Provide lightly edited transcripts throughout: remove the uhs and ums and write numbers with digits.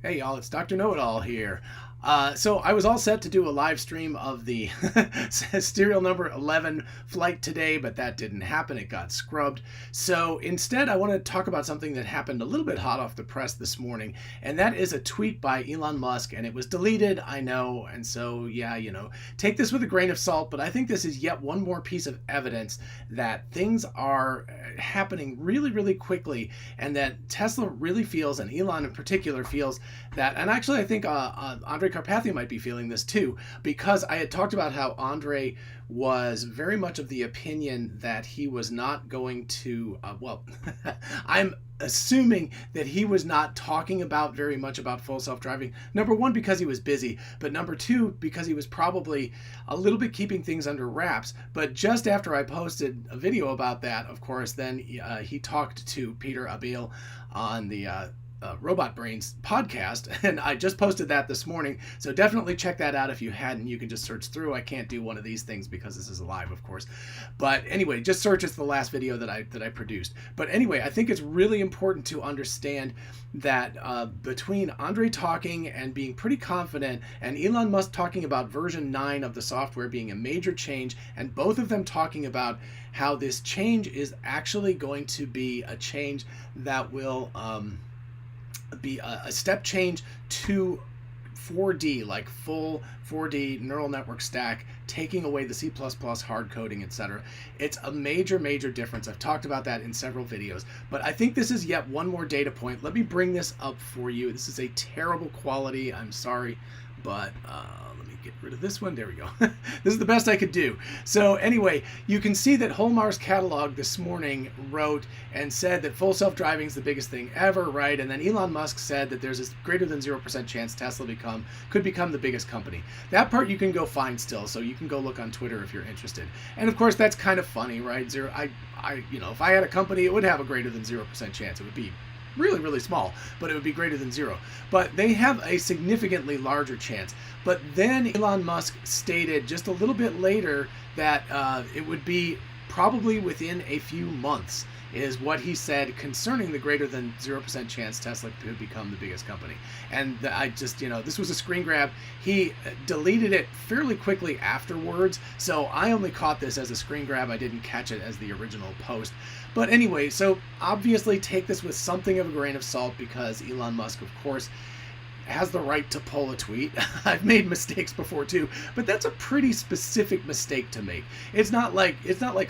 Hey y'all, it's Dr. Know-It-All here. So I was all set to do a live stream of the serial number 11 flight today, but that didn't happen. It got scrubbed. So instead, I want to talk about something that happened a little bit hot off the press this morning, and that is a tweet by Elon Musk, and it was deleted, I know, and so yeah, take this with a grain of salt, but I think this is yet one more piece of evidence that things are happening really, really quickly, and that Tesla really feels, and Elon in particular feels that, and actually I think Andre Carpathy might be feeling this too, because I had talked about how Andre was very much of the opinion that he was not going to, I'm assuming that he was not talking about very much about full self-driving. Number one, because he was busy, but number two, because he was probably a little bit keeping things under wraps. But just after I posted a video about that, of course, then he talked to Peter Abil on the Robot Brains podcast, and I just posted that this morning, so definitely check that out if you hadn't. You can just search through. I can't do one of these things because this is live, of course, but anyway, just search. It's the last video that I produced. But anyway, I think it's really important to understand that between Andre talking and being pretty confident, and Elon Musk talking about version 9 of the software being a major change, and both of them talking about how this change is actually going to be a change that will be a step change to 4D, like full 4D neural network stack, taking away the C++ hard coding, etc. It's a major, major difference. I've talked about that in several videos, but I think this is yet one more data point. Let me bring this up for you. This is a terrible quality. I'm sorry, but let me get rid of this one. There we go. This is the best I could do. So anyway, you can see that Holmar's catalog this morning wrote and said that full self-driving is the biggest thing ever, right? And then Elon Musk said that there's a greater than 0% chance Tesla could become the biggest company. That part you can go find still, so you can go look on Twitter if you're interested. And of course, that's kind of funny, right? If I had a company, it would have a greater than 0% chance. It would be really, really small, but it would be greater than 0. But they have a significantly larger chance. But then Elon Musk stated just a little bit later that it would be probably within a few months, is what he said concerning the greater than 0% chance Tesla could become the biggest company. And I just, this was a screen grab. He deleted it fairly quickly afterwards, so I only caught this as a screen grab. I didn't catch it as the original post. But anyway, so obviously take this with something of a grain of salt, because Elon Musk, of course, has the right to pull a tweet. I've made mistakes before too, but that's a pretty specific mistake to make. It's not like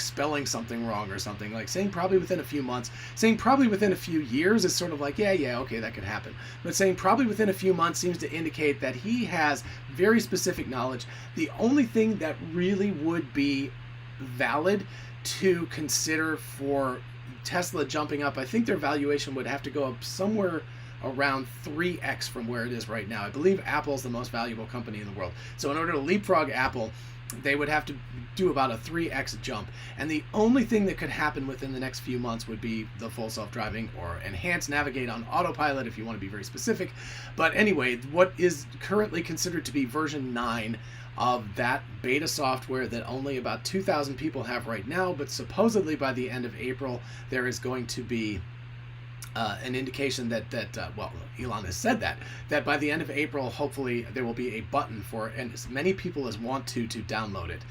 spelling something wrong or something. Like saying probably within a few months, saying probably within a few years is sort of like, yeah, okay, that could happen. But saying probably within a few months seems to indicate that he has very specific knowledge. The only thing that really would be valid to consider for Tesla jumping up, I think their valuation would have to go up somewhere around 3x from where it is right now. I believe Apple's the most valuable company in the world. So in order to leapfrog Apple, they would have to do about a 3x jump. And the only thing that could happen within the next few months would be the full self-driving, or enhanced navigate on autopilot if you want to be very specific. But anyway, what is currently considered to be version 9 of that beta software that only about 2,000 people have right now, but supposedly by the end of April, there is going to be an indication that Elon has said that by the end of April, hopefully there will be a button for as many people as want to download it.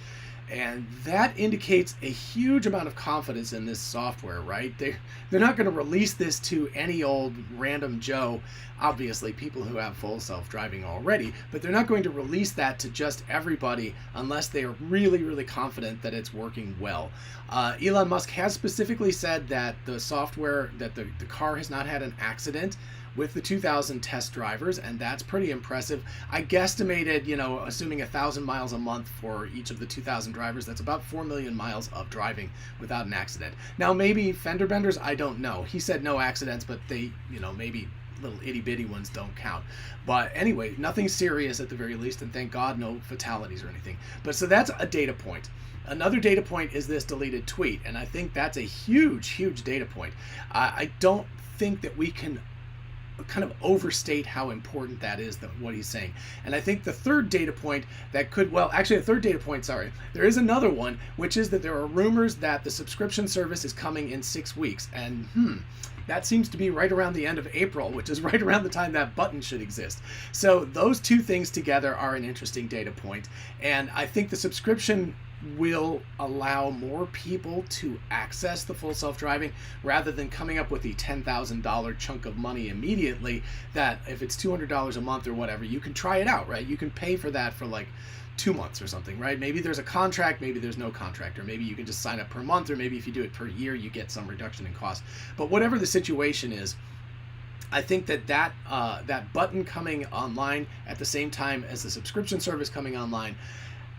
And that indicates a huge amount of confidence in this software, right? They're not going to release this to any old random Joe, obviously people who have full self-driving already, but they're not going to release that to just everybody unless they are really, really confident that it's working well. Elon Musk has specifically said that the software, that the car has not had an accident with the 2,000 test drivers, and that's pretty impressive. I guesstimated, assuming 1,000 miles a month for each of the 2,000 drivers, that's about 4 million miles of driving without an accident. Now, maybe fender benders, I don't know. He said no accidents, but they, maybe little itty-bitty ones don't count. But anyway, nothing serious at the very least, and thank God no fatalities or anything. But so that's a data point. Another data point is this deleted tweet, and I think that's a huge, huge data point. I don't think that we can kind of overstate how important that is, what he's saying. And I think the third data point that could, well, actually the third data point, sorry, there is another one, which is that there are rumors that the subscription service is coming in 6 weeks. And that seems to be right around the end of April, which is right around the time that button should exist. So those two things together are an interesting data point. And I think the subscription will allow more people to access the full self-driving rather than coming up with the $10,000 chunk of money immediately, that if it's $200 a month or whatever, you can try it out, right? You can pay for that for like 2 months or something, right? Maybe there's a contract, maybe there's no contract, or maybe you can just sign up per month, or maybe if you do it per year, you get some reduction in cost. But whatever the situation is, I think that button coming online at the same time as the subscription service coming online,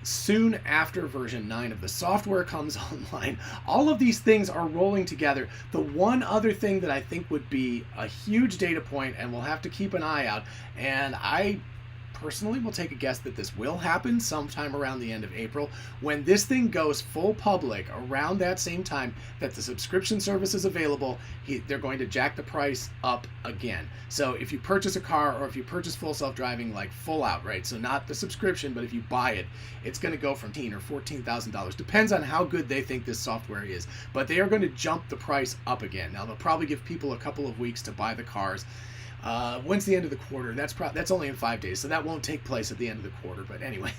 soon after version 9 of the software comes online, all of these things are rolling together. The one other thing that I think would be a huge data point, and we'll have to keep an eye out, and I personally will take a guess that this will happen sometime around the end of April, when this thing goes full public. Around that same time that the subscription service is available, they're going to jack the price up again. So if you purchase a car, or if you purchase full self-driving, like full out, right? So not the subscription, but if you buy it, it's going to go from $10,000 or $14,000. Depends on how good they think this software is. But they are going to jump the price up again. Now they'll probably give people a couple of weeks to buy the cars. When's the end of the quarter? That's only in 5 days, so that won't take place at the end of the quarter. But anyway,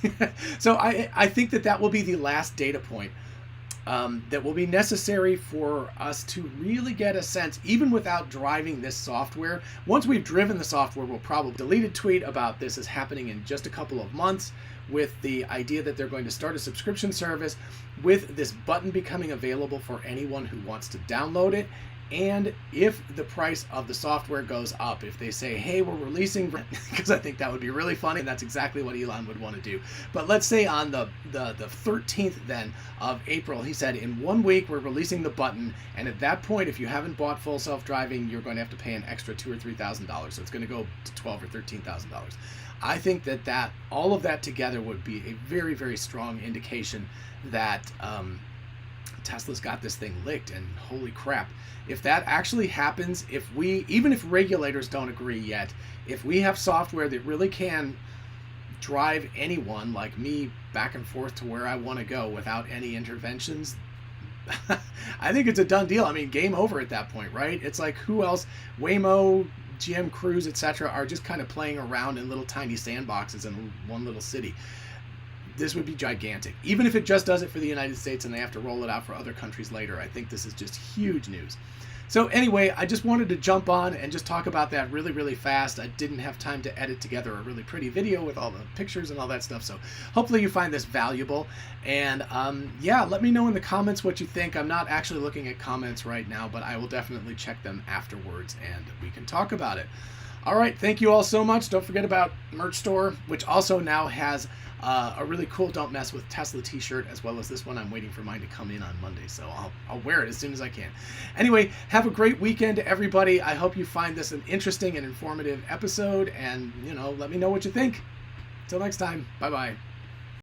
so I think that will be the last data point that will be necessary for us to really get a sense, even without driving this software. Once we've driven the software, we'll probably delete a tweet about this is happening in just a couple of months, with the idea that they're going to start a subscription service, with this button becoming available for anyone who wants to download it. And if the price of the software goes up, if they say, hey, we're releasing, because I think that would be really funny, and that's exactly what Elon would want to do. But let's say on the 13th then of April, he said, in 1 week, we're releasing the button. And at that point, if you haven't bought full self-driving, you're going to have to pay an extra $2,000 or $3,000. So it's going to go to $12,000 or $13,000. I think that all of that together would be a very, very strong indication that Tesla's got this thing licked. And holy crap, if that actually happens, even if regulators don't agree yet, if we have software that really can drive anyone like me back and forth to where I want to go without any interventions, I think it's a done deal. I mean, game over at that point, right? It's like, who else? Waymo, GM Cruise, etc. are just kind of playing around in little tiny sandboxes in one little city. This would be gigantic. Even if it just does it for the United States and they have to roll it out for other countries later, I think this is just huge news. So anyway, I just wanted to jump on and just talk about that really, really fast. I didn't have time to edit together a really pretty video with all the pictures and all that stuff. So hopefully you find this valuable. And yeah, let me know in the comments what you think. I'm not actually looking at comments right now, but I will definitely check them afterwards and we can talk about it. All right, thank you all so much. Don't forget about merch store, which also now has a really cool Don't Mess with Tesla t-shirt, as well as this one. I'm waiting for mine to come in on Monday, so I'll wear it as soon as I can. Anyway, have a great weekend, everybody. I hope you find this an interesting and informative episode, and let me know what you think. Until next time, bye-bye.